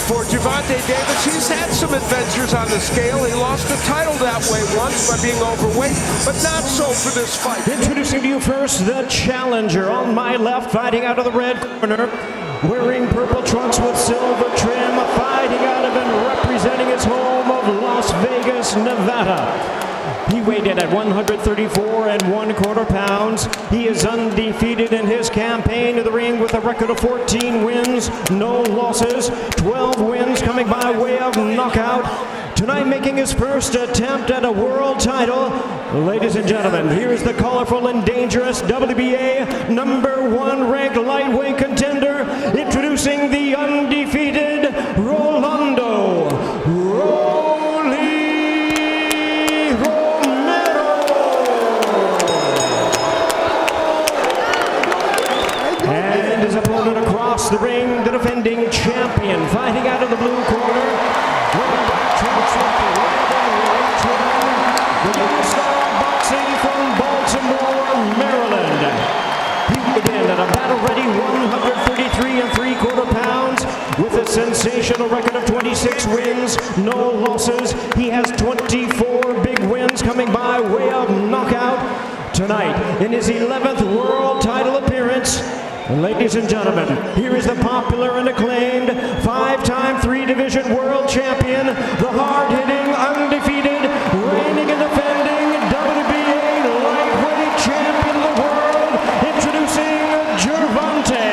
For Gervonta Davis, he's had some adventures on the scale. He lost the title that way once by being overweight, but not so for this fight. Introducing to you first, the challenger. On my left, fighting out of the red corner, wearing purple trunks with silver trim, fighting out of and representing his home of Las Vegas, Nevada. He weighed in at 134 1/4 pounds. He is undefeated in his campaign to the ring with a record of 14 wins, no losses, 12 wins coming by way of knockout. Tonight making his first attempt at a world title. Ladies and gentlemen, here is the colorful and dangerous WBA #1 ranked lightweight contender, introducing the undefeated Rolando Romero. And his opponent across the ring, the defending champion, fighting out of the blue corner, wearing black trunks with the red and white trim, the new star of boxing from Baltimore, Maryland. He weighed in at a battle-ready 133 3/4 pounds with a sensational record of 26 wins, no losses. He has 24 big wins coming by way of knockout. Tonight, in his 11th world title appearance, ladies and gentlemen, here is the popular and acclaimed 5-time 3-division world champion, the hard-hitting, undefeated, reigning and defending WBA lightweight champion of the world, introducing Gervonta.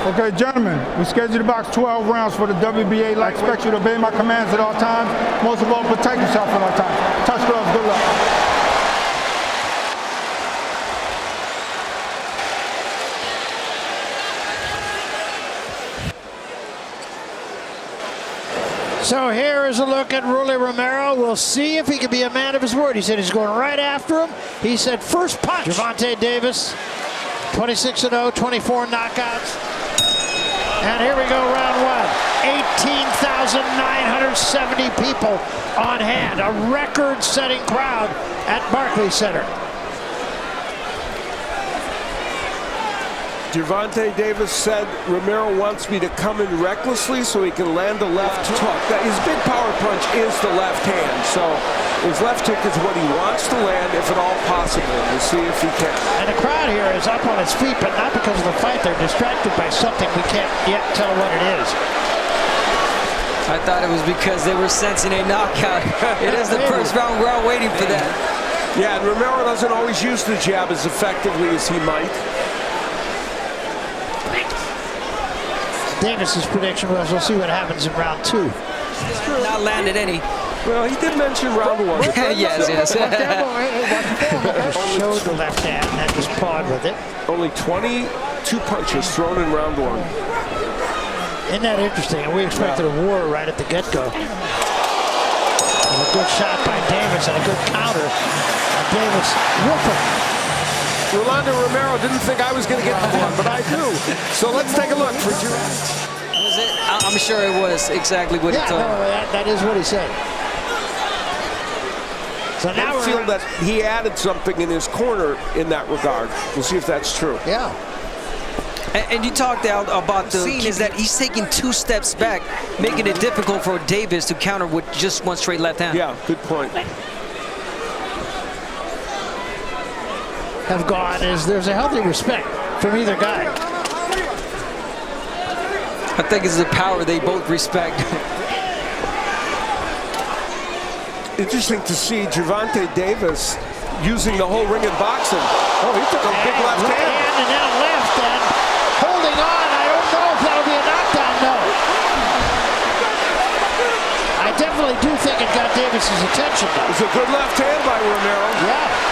Okay, gentlemen, we scheduled to box 12 rounds for the WBA. I expect you to obey my commands at all times. Most of all, protect yourself at all times. Touch gloves, good luck. So here is a look at Rolando Romero. We'll see if he can be a man of his word. He said he's going right after him. He said first punch. Gervonta Davis, 26-0, 24 knockouts. And here we go, round one. 18,970 people on hand. A record-setting crowd at Barclays Center. Gervonta Davis said Romero wants me to come in recklessly so he can land a left hook. His big power punch is the left hand, so his left hook is what he wants to land, if at all possible. We'll see if he can. And the crowd here is up on its feet, but not because of the fight. They're distracted by something we can't yet tell what it is. I thought it was because they were sensing a knockout. It is the first round. We're all waiting for that. Yeah, and Romero doesn't always use the jab as effectively as he might. Davis's prediction was we'll see what happens in round two. Not landed any. Well, he did mention round one. yes. Showed the left hand and then just pawed with it. Only 22 punches thrown in round one. Isn't that interesting? And we expected a war right at the get-go. A good shot by Davis and a good counter. And Davis with him. Rolando Romero didn't think I was going to get the one, but I do. So let's take a look for Was it? I'm sure it was exactly what he told me. That is what he said. So now I feel that he added something in his corner in that regard. We'll see if that's true. Yeah. And you talked out about the key is that he's taking 2 steps back, making it difficult for Davis to counter with just one straight left hand. Yeah, good point. Have gone is there's a healthy respect from either guy. I think it's the power they both respect. Interesting to see Gervonta Davis using the whole ring in boxing. Oh, he took a big left hand. And then a left and holding on. I don't know if that'll be a knockdown, no. I definitely do think it got Davis's attention, though. It's a good left hand by Romero. Yeah.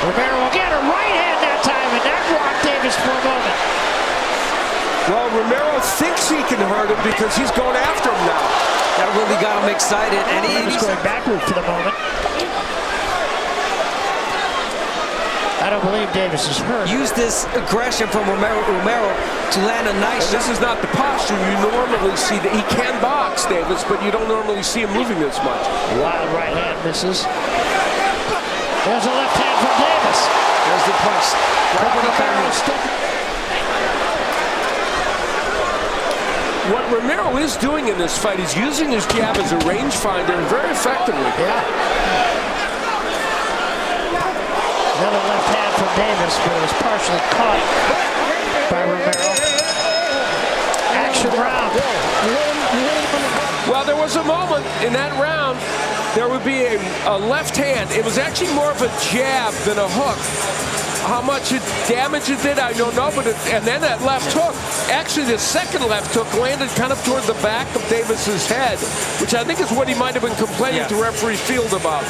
Romero will get a right hand that time, and that rocked Davis for a moment. Well, Romero thinks he can hurt him because he's going after him now. That really got him excited, and he's going backward for the moment. I don't believe Davis is hurt. Use this aggression from Romero to land a nice shot. This is not the posture you normally see. That he can box, Davis, but you don't normally see him moving this much. Wild right hand misses. There's a left hand from Davis. There's the punch. Right when he found What Romero is doing in this fight, he's using his jab as a rangefinder and very effectively. Yeah. Another left hand from Davis, but it was partially caught by Romero. Action round. Well, there was a moment in that round, there would be a left hand. It was actually more of a jab than a hook. How much damage it did, I don't know, but and then that left hook, actually the second left hook landed kind of toward the back of Davis's head, which I think is what he might have been complaining to referee Field about.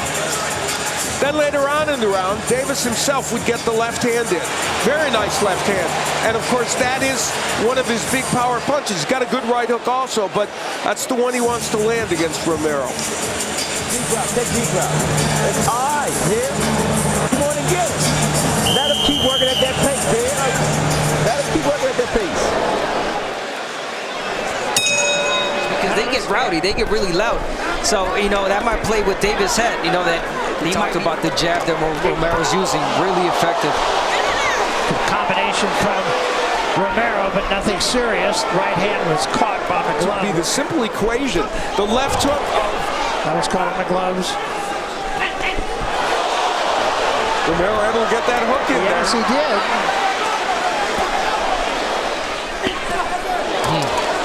Then later on in the round, Davis himself would get the left hand in. Very nice left hand. And of course, that is one of his big power punches. He's got a good right hook also, but that's the one he wants to land against Romero. Deep drop, take deep drop. All right, here. Come on and get it. Let him keep working at that pace, man. Let him keep working at that pace. because they get rowdy, they get really loud. So, you know, that might play with Davis' head. You know, that he talked about the jab that Romero's using, really effective. Combination from Romero, but nothing serious. Right hand was caught by the glove. It would be the simple equation. The left hook. That was caught on the gloves. Romero able to get that hook in there. Yes, he did.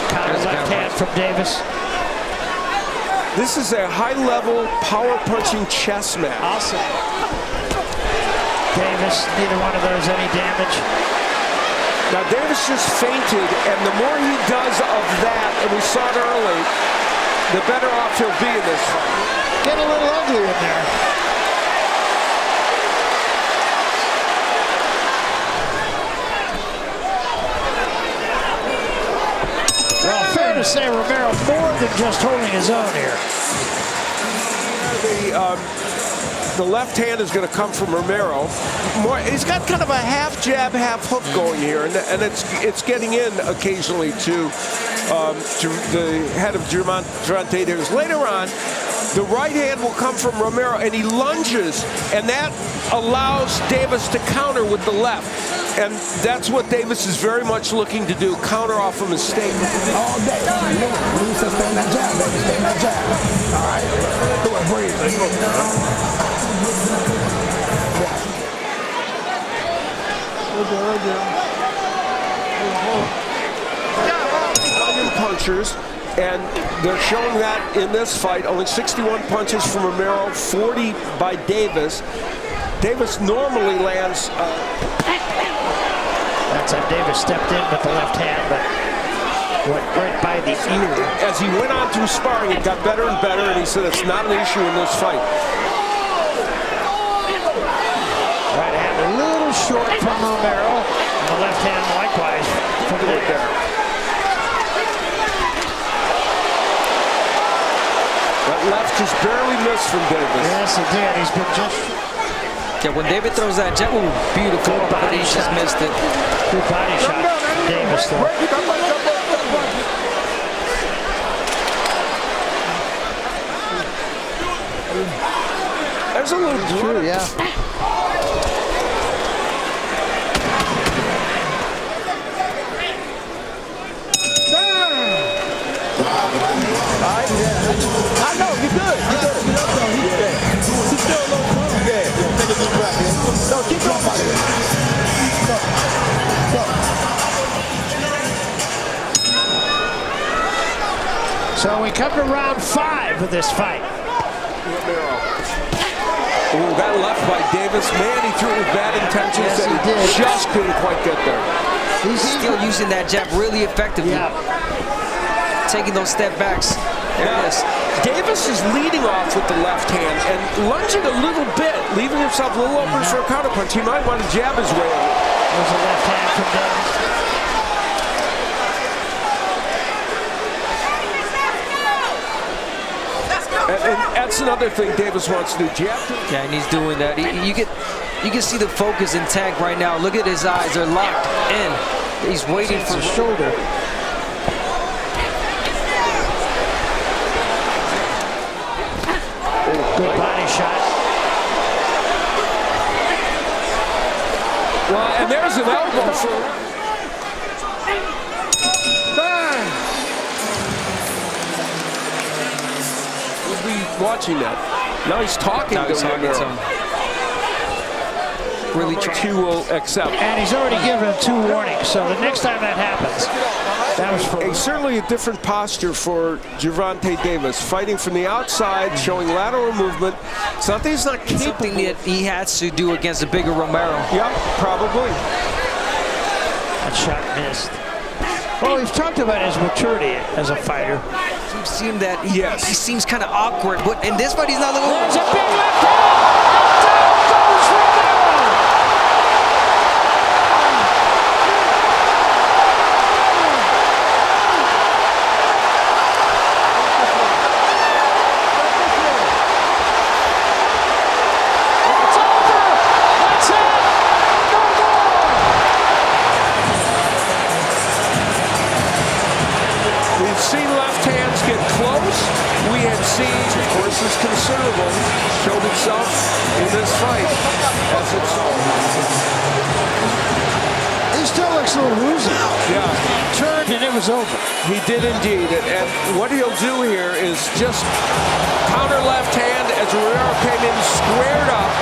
Counter left hand from Davis. This is a high-level power-punching chess match. Awesome. Davis, neither one of those any damage. Now, Davis just fainted, and the more he does of that, and we saw it early, the better off he'll be in this fight. Get a little ugly in there. Well, fair to say Romero more than just holding his own here. The left hand is going to come from Romero. He's got kind of a half jab, half hook going here, and it's getting in occasionally to the head of Gervonta Davis. Later on, the right hand will come from Romero, and he lunges, and that allows Davis to counter with the left. And that's what Davis is very much looking to do, counter off a mistake. All day. You stay in that jab, baby. Stay in that jab. All right. Do it, breathe. Punchers, and they're showing that in this fight. Only 61 punches from Romero, 40 by Davis. Davis normally lands. That's how Davis stepped in with the left hand, but went right by the ear. As he went on through sparring, it got better and better, and he said it's not an issue in this fight. Right hand a little short from Romero, and the left hand likewise from Davis. That left just barely missed from Davis. Yes, it did. He's been just... Yeah, when David throws that jab, ooh, beautiful, but he just missed it. Good body shot from Davis, though. There's a little True, yeah. I know, you're good. You're good. He's still a little cool. Yeah. Take a deep breath, man. No, keep going, buddy. Go. So we come to round 5 of this fight. Ooh, that left by Davis. Man, he threw it with bad intentions. Yes, and he did. Just couldn't quite get there. He's still using that jab really effectively. Yeah. Taking those step backs. There it is. Davis is leading off with the left hand and lunging a little bit, leaving himself a little open for a counterpunch. He might want to jab his way in. There's a left hand from Davis. And that's another thing Davis wants to do. Jab. Yeah, and he's doing that. You can see the focus in Tank right now. Look at his eyes; they're locked in. He's waiting for his shoulder. Good body shot. And there's an elbow for... We'll be watching that. Now he's talking to Romero. Really he will accept. And he's already given 2 warnings, so the next time that happens, that was for... Certainly a different posture for Gervonta Davis, fighting from the outside, showing lateral movement. Something he's not capable. Something that he has to do against a bigger Romero. Yep, probably. That shot missed. Well, we've talked about his maturity as a fighter. We've seen that he seems kind of awkward, but in this fight he's not looking. There's a big left hand! Down goes Romero! It's over! That's it! No more! We've seen left hands get close. We had seen, of course, is considerable, showed itself in this fight as it's... He still looks a little woozy. Yeah. Turned and it was over. He did indeed. And what he'll do here is just counter left hand as Romero came in squared up.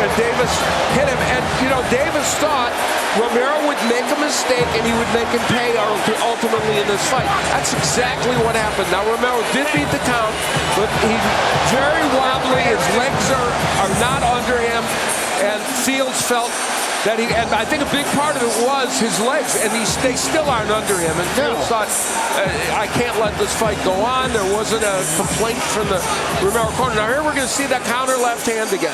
And Davis hit him. And, you know, Davis thought Romero would make a mistake and he would make him pay ultimately in this fight. That's exactly what happened. Now, Romero did beat the count, but he's very wobbly. His legs are not under him. And Fields felt that and I think a big part of it was his legs, and they still aren't under him. And Fields thought, I can't let this fight go on. There wasn't a complaint from the Romero corner. Now, here we're going to see that counter left hand again.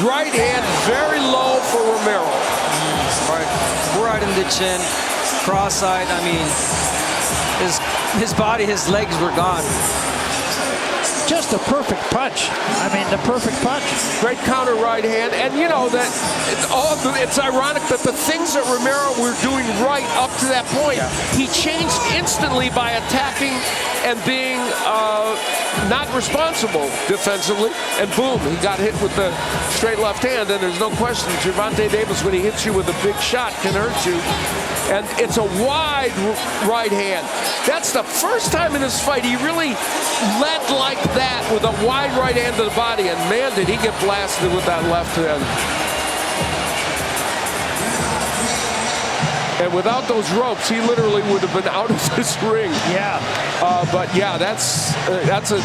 Right hand very low for Romero. Right in the chin, cross-eyed. I mean, his body, his legs were gone. Just a perfect punch. I mean, the perfect punch. Great counter right hand. And you know that it's ironic that the things that Romero were doing right up to that point, he changed instantly by attacking and being not responsible defensively. And boom, he got hit with the straight left hand. And there's no question, Gervonta Davis, when he hits you with a big shot, can hurt you. And it's a wide right hand. That's the first time in this fight he really led like that with a wide right hand to the body. And man, did he get blasted with that left hand. And without those ropes, he literally would have been out of this ring. Yeah. But yeah, that's a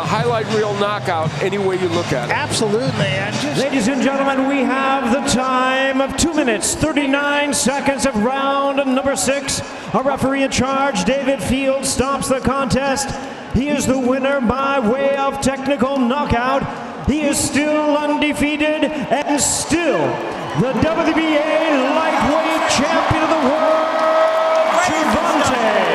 highlight reel knockout any way you look at it. Absolutely. Ladies and gentlemen, we have the time of 2 minutes, 39 seconds of round number 6. Our referee in charge, David Fields, stops the contest. He is the winner by way of technical knockout. He is still undefeated and still the WBA lightweight champion of the world, Gervonta